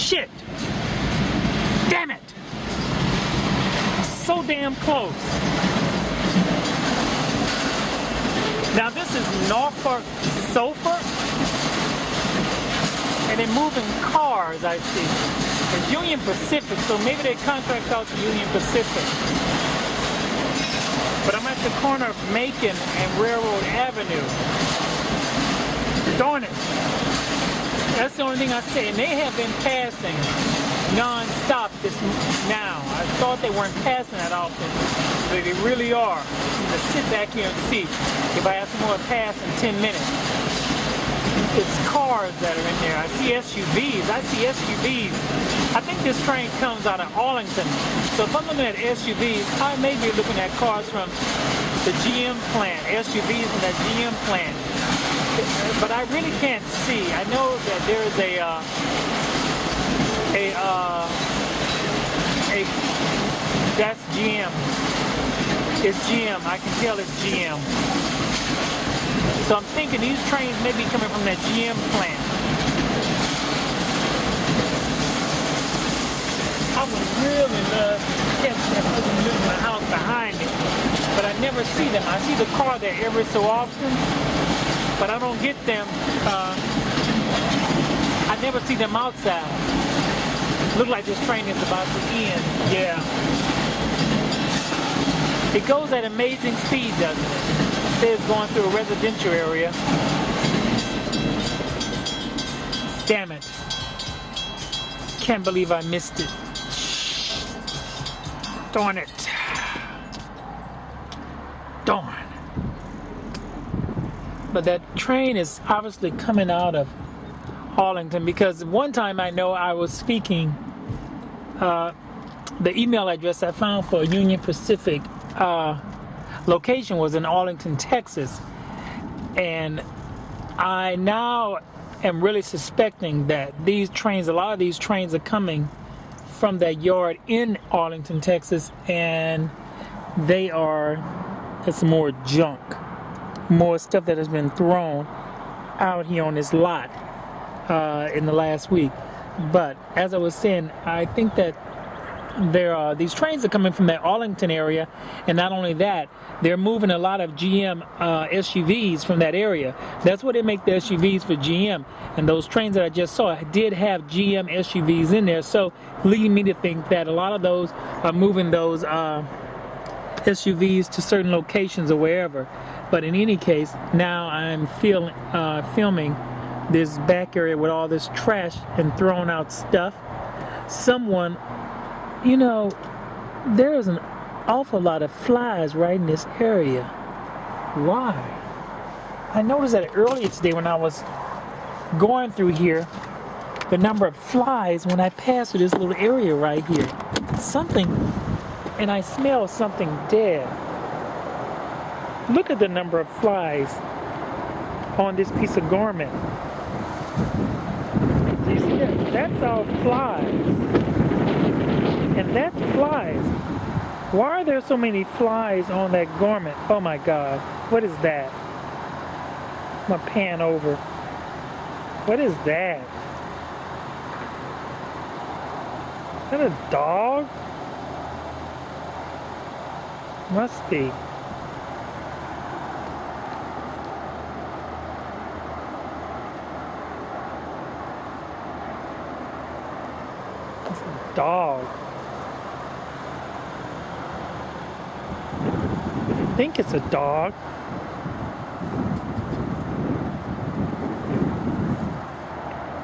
Shit! Damn it! So damn close. Now this is Norfolk Sulphur, and they're moving cars, I see. It's Union Pacific, so maybe they contract out to Union Pacific. But I'm at the corner of Macon and Railroad Avenue. Darn it. That's the only thing I say. And they have been passing non-stop this now. I thought they weren't passing that often, but they really are. I'm going to sit back here and see if I have some more pass in 10 minutes. It's cars that are in there. I see SUVs. I think this train comes out of Arlington. So if I'm looking at SUVs, I may be looking at cars from the GM plant, SUVs from that GM plant. But I really can't see. I know that there's that's GM. It's GM. I can tell it's GM. So I'm thinking these trains may be coming from that GM plant. I would really love to catch that person living in the house behind me, but I never see them. I see the car there every so often, but I don't get them. I never see them outside. Look like this train is about to end. Yeah. It goes at amazing speed, doesn't it? It says going through a residential area. Damn it. Can't believe I missed it. Darn it. Darn. But that train is obviously coming out of Arlington, because one time I know I was speaking, the email address I found for Union Pacific location was in Arlington, Texas. And I now am really suspecting that these trains, a lot of these trains are coming from that yard in Arlington, Texas, and it's more junk, more stuff that has been thrown out here on this lot in the last week. But as I was saying, I think that these trains are coming from that Arlington area, and not only that, they're moving a lot of GM SUVs from that area. That's what they make the SUVs for GM, and those trains that I just saw did have GM SUVs in there, so leading me to think that a lot of those are moving those SUVs to certain locations or wherever. But in any case, now I'm filming this back area with all this trash and thrown out stuff. Someone, you know, there's an awful lot of flies right in this area. Why? I noticed that earlier today when I was going through here, the number of flies when I passed through this little area right here. Something, and I smell something dead. Look at the number of flies on this piece of garment. Do you see that? That's all flies. And that's flies. Why are there so many flies on that garment? Oh my God. What is that? I'm gonna pan over. What is that? Is that a dog? Must be. It's a dog. I think it's a dog.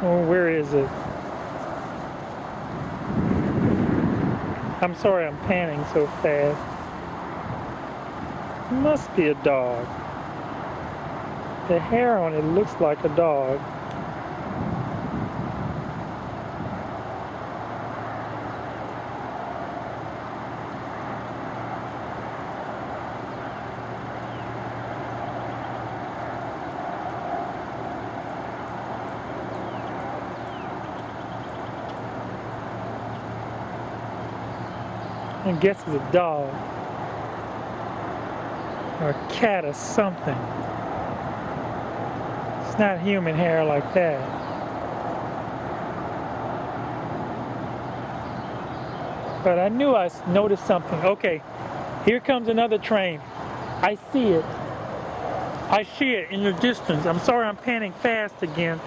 Oh, where is it? I'm sorry I'm panning so fast. It must be a dog. The hair on it looks like a dog. I guess it's a dog or a cat or something. It's not human hair like that. But I knew I noticed something. Okay, here comes another train. I see it. I see it in the distance. I'm sorry I'm panning fast again.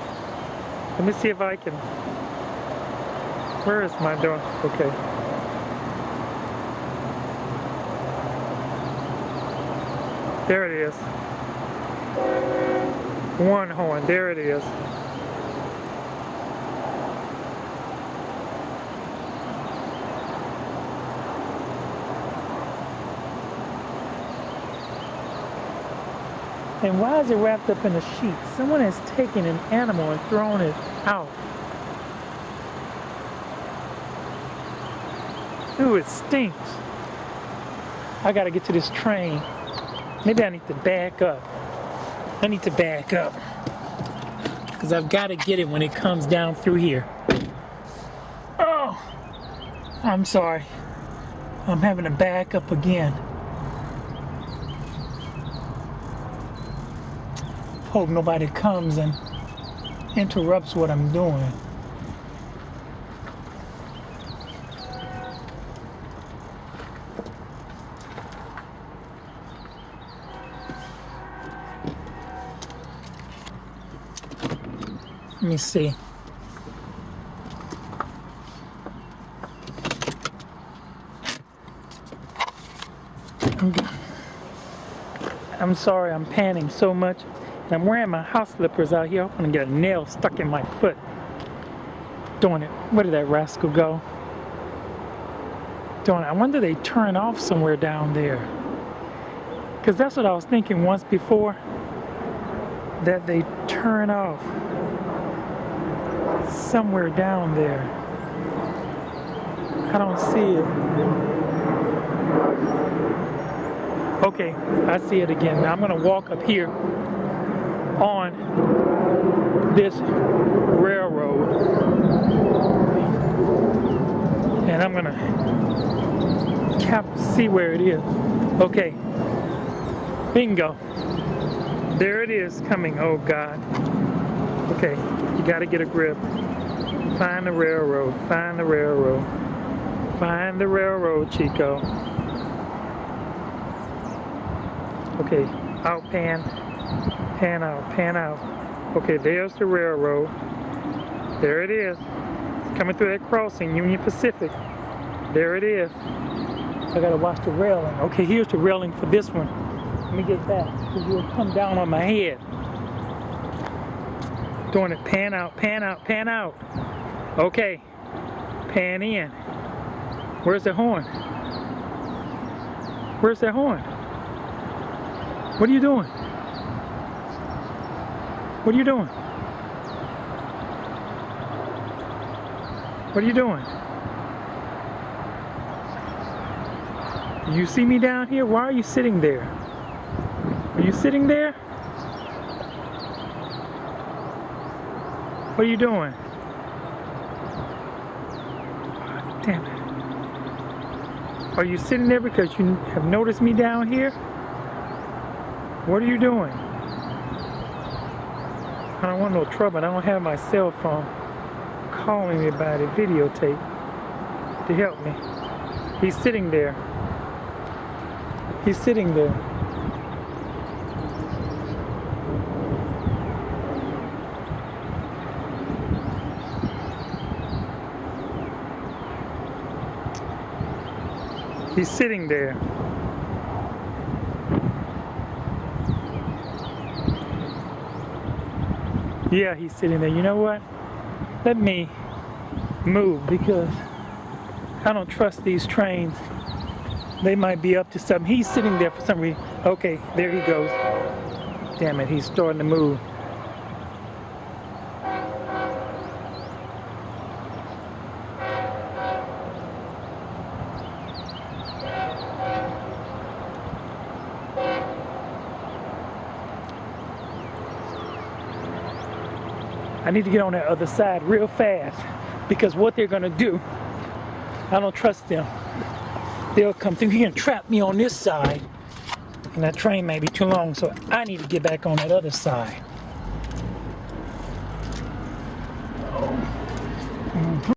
Let me see if I can. Where is my door? Okay. There it is. One horn. There it is. And why is it wrapped up in a sheet? Someone has taken an animal and thrown it out. Ooh, it stinks. I gotta get to this train. Maybe I need to back up. I need to back up. Because I've got to get it when it comes down through here. Oh! I'm sorry. I'm having to back up again. Hope nobody comes and interrupts what I'm doing. Let me see. I'm sorry I'm panning so much. And I'm wearing my house slippers out here. I'm gonna get a nail stuck in my foot. Doing it. Where did that rascal go? Doing it. I wonder they turn off somewhere down there. Because that's what I was thinking once before. That they turn off somewhere down there. I don't see it. Okay, I see it again. Now I'm gonna walk up here on this railroad, and I'm gonna see where it is. Okay, bingo, there it is coming. Oh God. Okay, you gotta get a grip. Find the railroad, find the railroad, find the railroad, Chico. Okay, out, pan out, pan out. Okay, there's the railroad. There it is. It's coming through that crossing, Union Pacific. There it is. I gotta watch the railing. Okay, here's the railing for this one. Let me get that, because you'll come down on my head. Doing it, pan out, pan out, pan out. Okay, pan in. Where's the horn? Where's that horn? What are you doing? What are you doing? What are you doing? You see me down here? Why are you sitting there? Are you sitting there? What are you doing? Oh, damn it. Are you sitting there because you have noticed me down here? What are you doing? I don't want no trouble. I don't have my cell phone calling me about a videotape to help me. He's sitting there. He's sitting there. He's sitting there. Yeah, he's sitting there. You know what? Let me move, because I don't trust these trains. They might be up to something. He's sitting there for some reason. Okay, there he goes. Damn it, he's starting to move. I need to get on that other side real fast, because what they're gonna do, I don't trust them. They'll come through here and trap me on this side, and that train may be too long, so I need to get back on that other side.